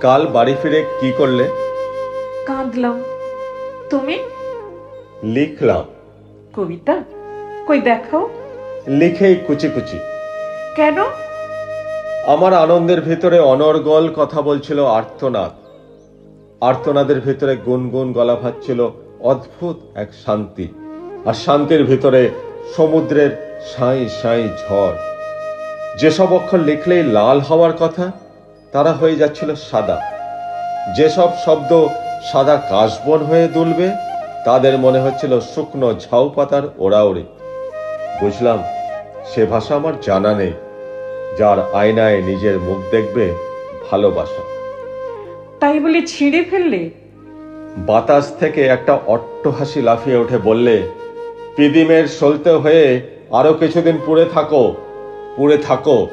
কাল বাড়ি ফিরে কি করলে? কাঁদলাম। তুমি? লিখলাম। কবিতা? কই দেখাও। লিখেই কুচি কুচি। কেন? আমার আনন্দের ভিতরে অনর্গল কথা বলছিল আর্তনাদ। আর্তনাদের ভিতরে গুনগুন গলা ভাচ্ছিল অদ্ভুত এক শান্তি, আর শান্তির ভিতরে সমুদ্রের সাঁই সাঁই ঝড়। যেসব অক্ষর লিখলেই লাল হওয়ার কথা তারা হয়ে যাচ্ছিল সাদা। যেসব শব্দ সাদা কাশবন হয়ে দুলবে তাদের মনে হচ্ছিল শুকনো ঝাউ পাতার ওড়াওড়ি। বুঝলাম সে ভাষা আমার জানা নেই। যার আয়নায় নিজের মুখ দেখবে ভালোবাসা। তাই বলে ছিঁড়ে ফেললে? বাতাস থেকে একটা অট্টহাসি লাফিয়ে উঠে বললে, পিদিমের সলতে হয়ে আরো কিছুদিন পুড়ে থাকো, পুড়ে থাকো।